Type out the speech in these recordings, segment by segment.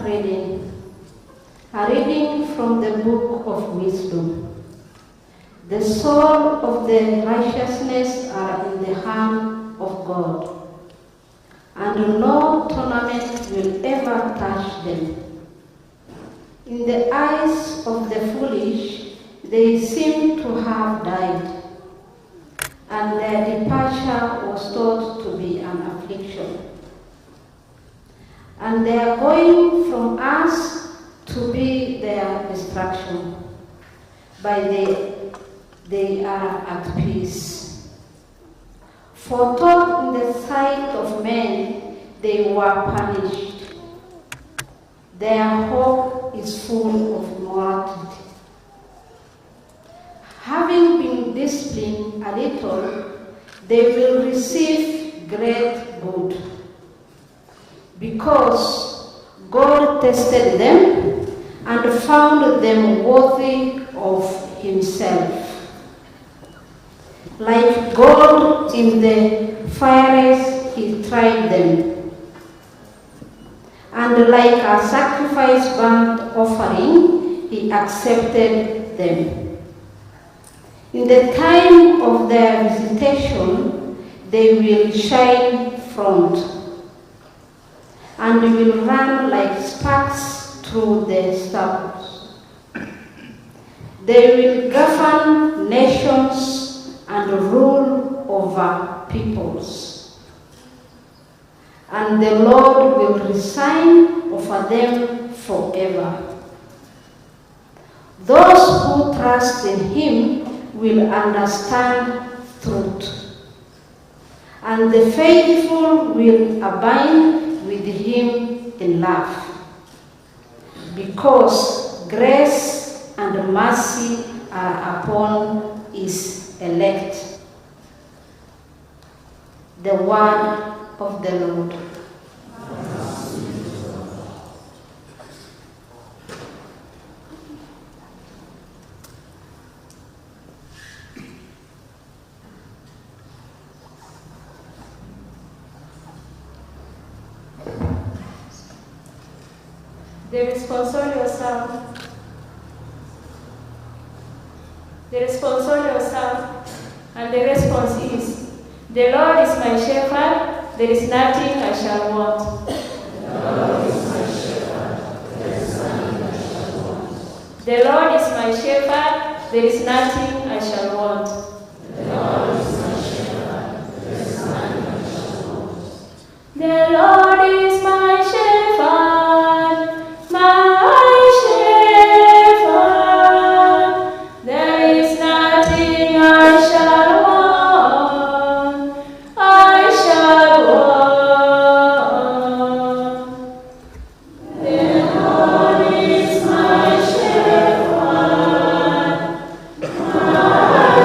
reading. A reading from the book of wisdom. The soul of the righteousness are in the hand of God, and no tournament will ever touch them. In the eyes of the foolish, they seem to have died, and their departure was thought to be an affliction. And they are going from us to be their destruction. By they are at peace. For though in the sight of men they were punished, their hope is full of mortality. Having been disciplined a little, they will receive great good, because God tested them and found them worthy of himself. Like gold in the fires, he tried them, and like a sacrifice burnt offering, he accepted them. In the time of their visitation, they will shine front, and will run like sparks through the stubbles. They will govern nations and rule over peoples. And the Lord will resign over them forever. Those who trust in him will understand truth, and the faithful will abide with him in love, because grace and mercy are upon his elect. The word of the Lord. The responsorial psalm. The responsorial psalm, and the response is, the Lord is my shepherd, there is nothing I shall want. The Lord is my shepherd, there is nothing I shall want. The Lord is my shepherd, there is nothing I shall want. The Lord is my shepherd, there is nothing I shall want. The Lord is my shepherd, my My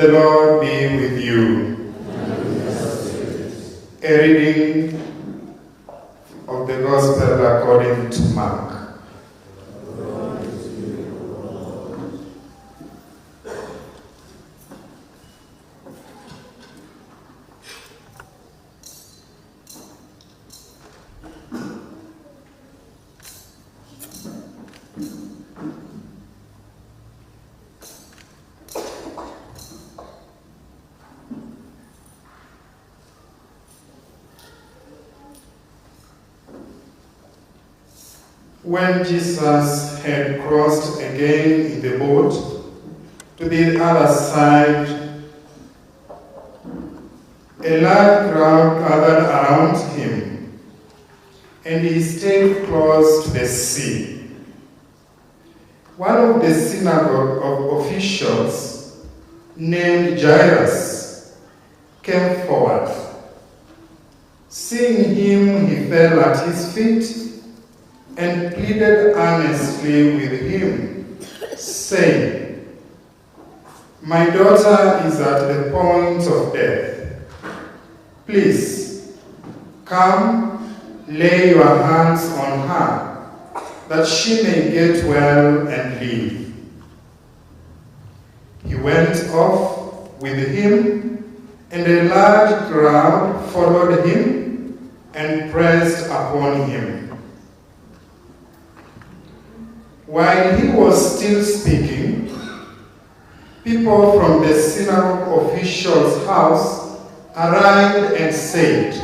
The Lord be with you. A reading of the Gospel according to Mark. When Jesus had crossed again in the boat to the other side, a large crowd gathered around him, and he stayed close to the sea. One of the synagogue officials, named Jairus, came forward. Seeing him, he fell at his feet and pleaded earnestly with him, saying, "My daughter is at the point of death. Please, come, lay your hands on her, that she may get well and live." He went off with him, and a large crowd followed him and pressed upon him. While he was still speaking, people from the synagogue official's house arrived and said,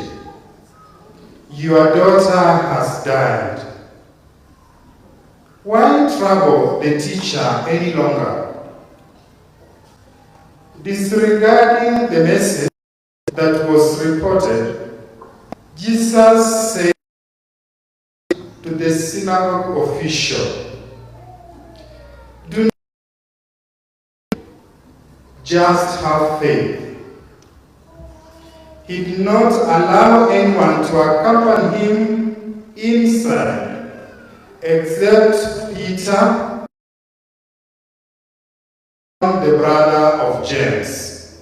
"Your daughter has died. Why trouble the teacher any longer?" Disregarding the message that was reported, Jesus said to the synagogue official, "Do not just have faith." He did not allow anyone to accompany him inside, except Peter, the brother of James.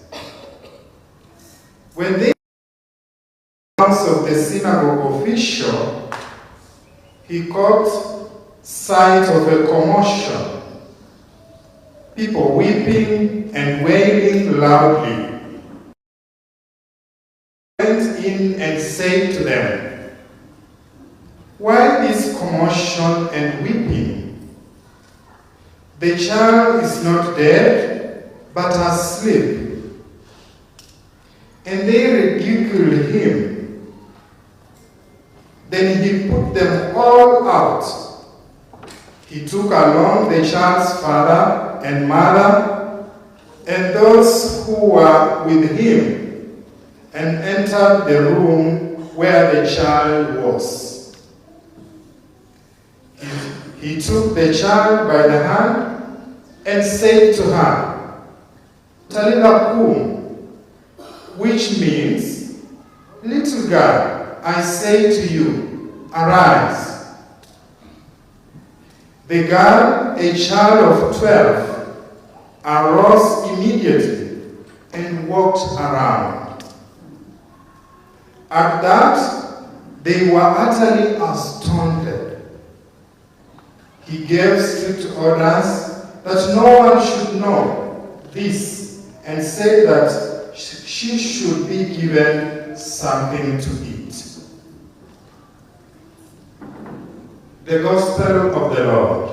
When they came to the house of the synagogue official, he caught sight of a commotion, people weeping and wailing loudly. He went in and said to them, "Why this commotion and weeping? The child is not dead, but asleep." And they ridiculed him. Then he put them all out. He took along the child's father and mother and those who were with him, and entered the room where the child was. He took the child by the hand and said to her, "Talitha kum," which means, "Little girl, I say to you, arise." The girl, a child of 12, arose immediately and walked around. At that, they were utterly astounded. He gave strict orders that no one should know this, and said that she should be given something to eat. The Gospel of the Lord.